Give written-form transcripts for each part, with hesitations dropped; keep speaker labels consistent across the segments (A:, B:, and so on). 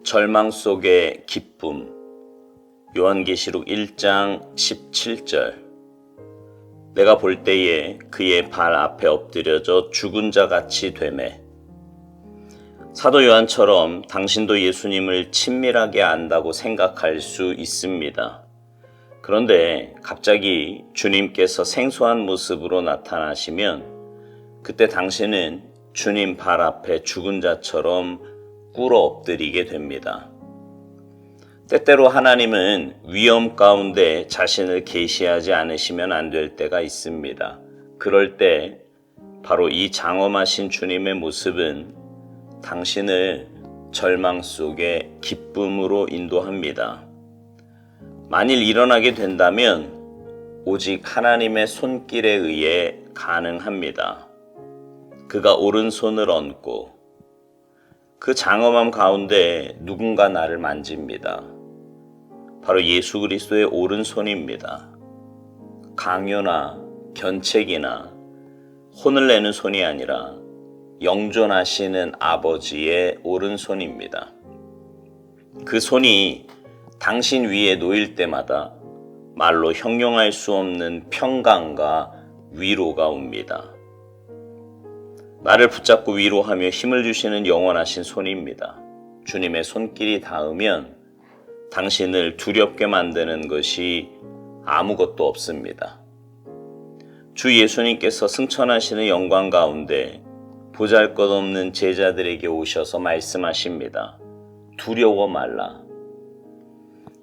A: 절망 속의 기쁨. 요한계시록 1장 17절. 내가 볼 때에 그의 발 앞에 엎드려져 죽은 자 같이 되매. 사도 요한처럼 당신도 예수님을 친밀하게 안다고 생각할 수 있습니다. 그런데 갑자기 주님께서 생소한 모습으로 나타나시면 그때 당신은 주님 발 앞에 죽은 자처럼 꿇어 엎드리게 됩니다. 때때로 하나님은 위험 가운데 자신을 계시하지 않으시면 안 될 때가 있습니다. 그럴 때 바로 이 장엄하신 주님의 모습은 당신을 절망 속에 기쁨으로 인도합니다. 만일 일어나게 된다면 오직 하나님의 손길에 의해 가능합니다. 그가 오른손을 얹고 그 장엄함 가운데 누군가 나를 만집니다. 바로 예수 그리스도의 오른손입니다. 강요나 견책이나 혼을 내는 손이 아니라 영존하시는 아버지의 오른손입니다. 그 손이 당신 위에 놓일 때마다 말로 형용할 수 없는 평강과 위로가 옵니다. 나를 붙잡고 위로하며 힘을 주시는 영원하신 손입니다. 주님의 손길이 닿으면 당신을 두렵게 만드는 것이 아무것도 없습니다. 주 예수님께서 승천하시는 영광 가운데 보잘것없는 제자들에게 오셔서 말씀하십니다. 두려워 말라.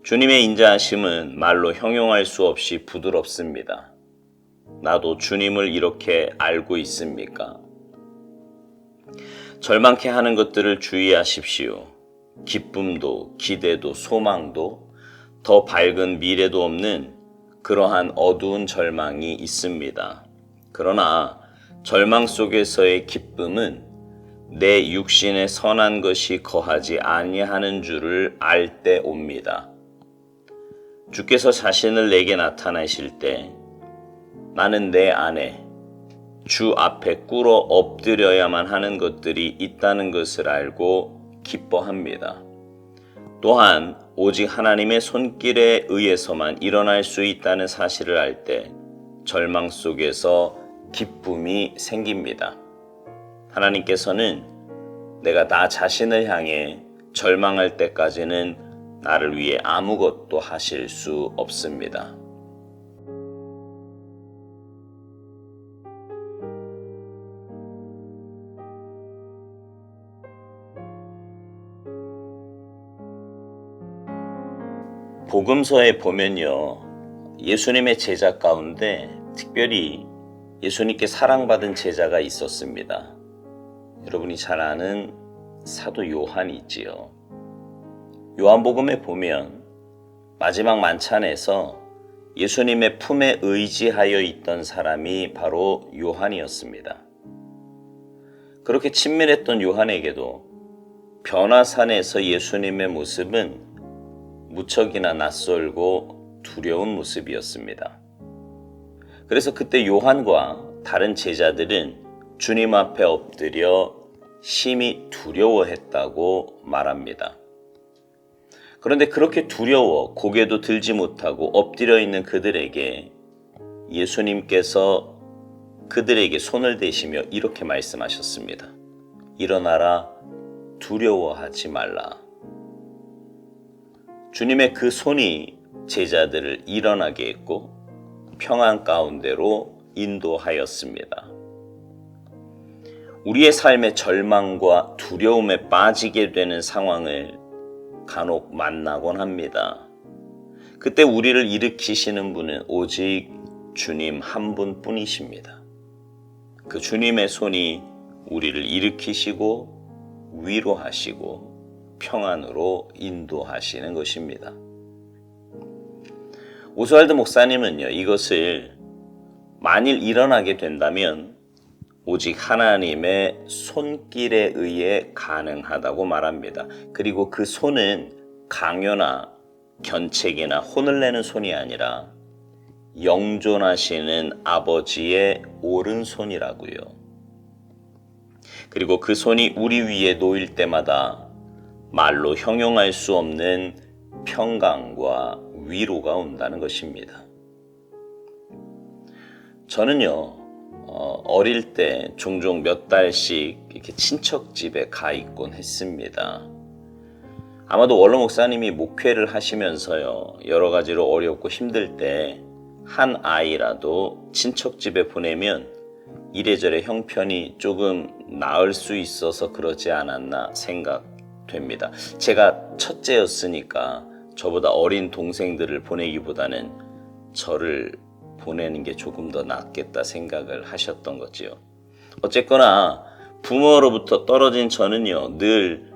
A: 주님의 인자하심은 말로 형용할 수 없이 부드럽습니다. 나도 주님을 이렇게 알고 있습니까? 절망케 하는 것들을 주의하십시오. 기쁨도 기대도 소망도 더 밝은 미래도 없는 그러한 어두운 절망이 있습니다. 그러나 절망 속에서의 기쁨은 내 육신에 선한 것이 거하지 아니하는 줄을 알 때 옵니다. 주께서 자신을 내게 나타내실 때 나는 내 안에 주 앞에 꿇어 엎드려야만 하는 것들이 있다는 것을 알고 기뻐합니다. 또한 오직 하나님의 손길에 의해서만 일어날 수 있다는 사실을 알 때 절망 속에서 기쁨이 생깁니다. 하나님께서는 내가 나 자신을 향해 절망할 때까지는 나를 위해 아무것도 하실 수 없습니다. 복음서에 보면요, 예수님의 제자 가운데 특별히 예수님께 사랑받은 제자가 있었습니다. 여러분이 잘 아는 사도 요한이 있지요. 요한복음에 보면 마지막 만찬에서 예수님의 품에 의지하여 있던 사람이 바로 요한이었습니다. 그렇게 친밀했던 요한에게도 변화산에서 예수님의 모습은 무척이나 낯설고 두려운 모습이었습니다. 그래서 그때 요한과 다른 제자들은 주님 앞에 엎드려 심히 두려워했다고 말합니다. 그런데 그렇게 두려워 고개도 들지 못하고 엎드려 있는 그들에게 예수님께서 그들에게 손을 대시며 이렇게 말씀하셨습니다. 일어나라, 두려워하지 말라. 주님의 그 손이 제자들을 일어나게 했고 평안 가운데로 인도하였습니다. 우리의 삶의 절망과 두려움에 빠지게 되는 상황을 간혹 만나곤 합니다. 그때 우리를 일으키시는 분은 오직 주님 한 분뿐이십니다. 그 주님의 손이 우리를 일으키시고 위로하시고 평안으로 인도하시는 것입니다. 오스왈드 목사님은요, 이것을 만일 일어나게 된다면 오직 하나님의 손길에 의해 가능하다고 말합니다. 그리고 그 손은 강요나 견책이나 혼을 내는 손이 아니라 영존하시는 아버지의 오른손이라고요. 그리고 그 손이 우리 위에 놓일 때마다 말로 형용할 수 없는 평강과 위로가 온다는 것입니다. 저는요, 어릴 때 종종 몇 달씩 이렇게 친척 집에 가 있곤 했습니다. 아마도 원로 목사님이 목회를 하시면서요, 여러 가지로 어렵고 힘들 때 한 아이라도 친척 집에 보내면 이래저래 형편이 조금 나을 수 있어서 그러지 않았나 생각됩니다. 제가 첫째였으니까 저보다 어린 동생들을 보내기보다는 저를 보내는 게 조금 더 낫겠다 생각을 하셨던 거지요. 어쨌거나 부모로부터 떨어진 저는요, 늘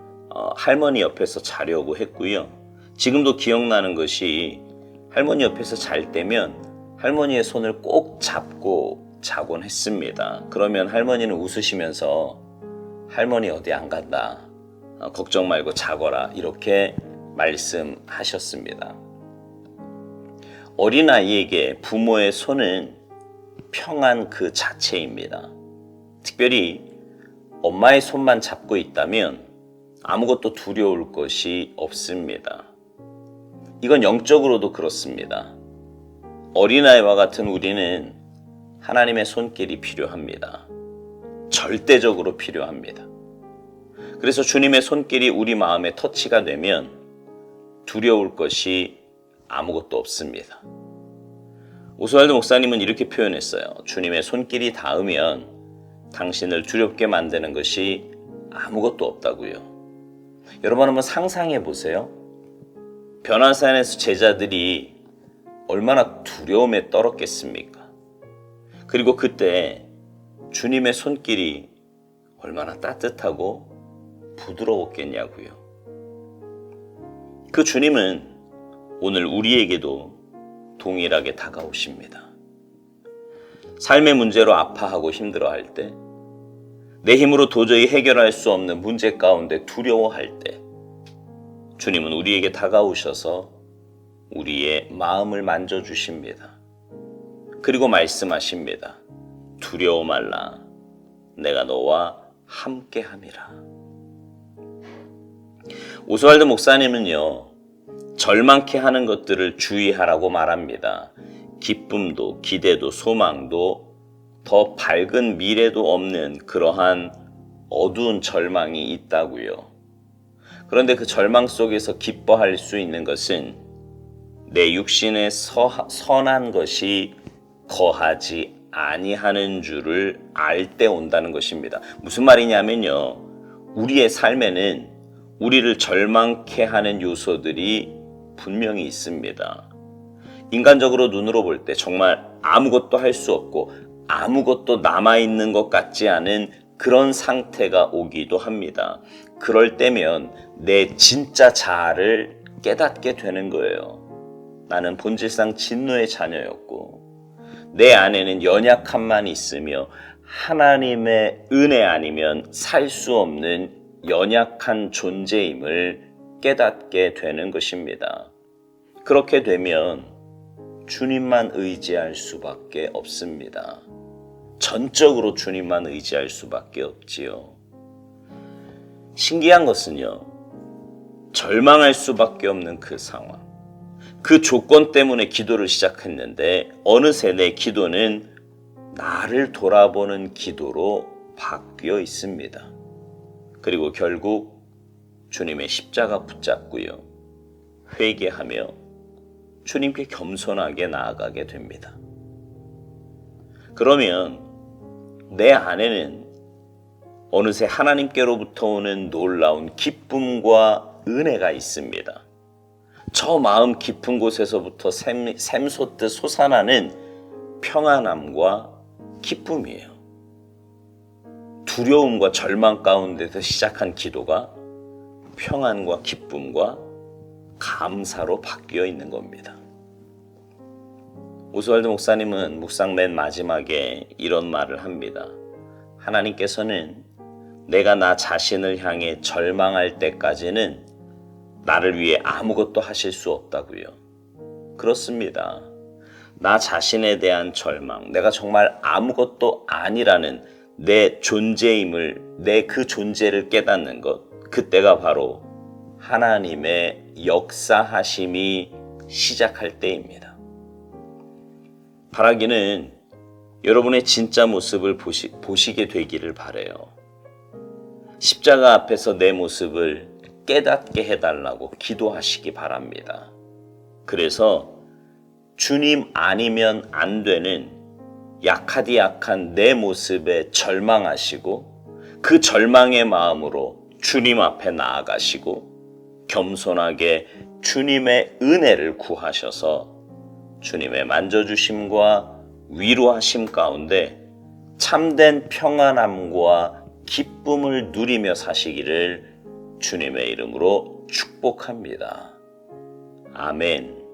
A: 할머니 옆에서 자려고 했고요. 지금도 기억나는 것이 할머니 옆에서 잘 때면 할머니의 손을 꼭 잡고 자곤 했습니다. 그러면 할머니는 웃으시면서 할머니 어디 안 간다, 걱정 말고 자거라, 이렇게 말씀하셨습니다. 어린아이에게 부모의 손은 평안 그 자체입니다. 특별히 엄마의 손만 잡고 있다면 아무것도 두려울 것이 없습니다. 이건 영적으로도 그렇습니다. 어린아이와 같은 우리는 하나님의 손길이 필요합니다. 절대적으로 필요합니다. 그래서 주님의 손길이 우리 마음에 터치가 되면 두려울 것이 아무것도 없습니다. 오스왈드 목사님은 이렇게 표현했어요. 주님의 손길이 닿으면 당신을 두렵게 만드는 것이 아무것도 없다고요. 여러분 한번 상상해 보세요. 변화산에서 제자들이 얼마나 두려움에 떨었겠습니까? 그리고 그때 주님의 손길이 얼마나 따뜻하고 부드러웠겠냐고요. 그 주님은 오늘 우리에게도 동일하게 다가오십니다. 삶의 문제로 아파하고 힘들어할 때, 내 힘으로 도저히 해결할 수 없는 문제 가운데 두려워할 때, 주님은 우리에게 다가오셔서 우리의 마음을 만져주십니다. 그리고 말씀하십니다. 두려워 말라. 내가 너와 함께함이라. 오스왈드 목사님은요, 절망케 하는 것들을 주의하라고 말합니다. 기쁨도 기대도 소망도 더 밝은 미래도 없는 그러한 어두운 절망이 있다고요. 그런데 그 절망 속에서 기뻐할 수 있는 것은 내 육신에 선한 것이 거하지 아니하는 줄을 알 때 온다는 것입니다. 무슨 말이냐면요, 우리의 삶에는 우리를 절망케 하는 요소들이 분명히 있습니다. 인간적으로 눈으로 볼 때 정말 아무것도 할 수 없고 아무것도 남아있는 것 같지 않은 그런 상태가 오기도 합니다. 그럴 때면 내 진짜 자아를 깨닫게 되는 거예요. 나는 본질상 진노의 자녀였고 내 안에는 연약함만 있으며 하나님의 은혜 아니면 살 수 없는 연약한 존재임을 깨닫게 되는 것입니다. 그렇게 되면 주님만 의지할 수밖에 없습니다. 전적으로 주님만 의지할 수밖에 없지요. 신기한 것은요, 절망할 수밖에 없는 그 상황, 그 조건 때문에 기도를 시작했는데 어느새 내 기도는 나를 돌아보는 기도로 바뀌어 있습니다. 그리고 결국 주님의 십자가 붙잡고요, 회개하며 주님께 겸손하게 나아가게 됩니다. 그러면 내 안에는 어느새 하나님께로부터 오는 놀라운 기쁨과 은혜가 있습니다. 저 마음 깊은 곳에서부터 샘솟듯 솟아나는 평안함과 기쁨이에요. 두려움과 절망 가운데서 시작한 기도가 평안과 기쁨과 감사로 바뀌어 있는 겁니다. 오스왈드 목사님은 묵상 맨 마지막에 이런 말을 합니다. 하나님께서는 내가 나 자신을 향해 절망할 때까지는 나를 위해 아무것도 하실 수 없다고요. 그렇습니다. 나 자신에 대한 절망, 내가 정말 아무것도 아니라는 내 존재임을, 내 그 존재를 깨닫는 것, 그때가 바로 하나님의 역사하심이 시작할 때입니다. 바라기는 여러분의 진짜 모습을 보시게 되기를 바라요. 십자가 앞에서 내 모습을 깨닫게 해달라고 기도하시기 바랍니다. 그래서 주님 아니면 안 되는 약하디 약한 내 모습에 절망하시고 그 절망의 마음으로 주님 앞에 나아가시고 겸손하게 주님의 은혜를 구하셔서 주님의 만져주심과 위로하심 가운데 참된 평안함과 기쁨을 누리며 사시기를 주님의 이름으로 축복합니다. 아멘.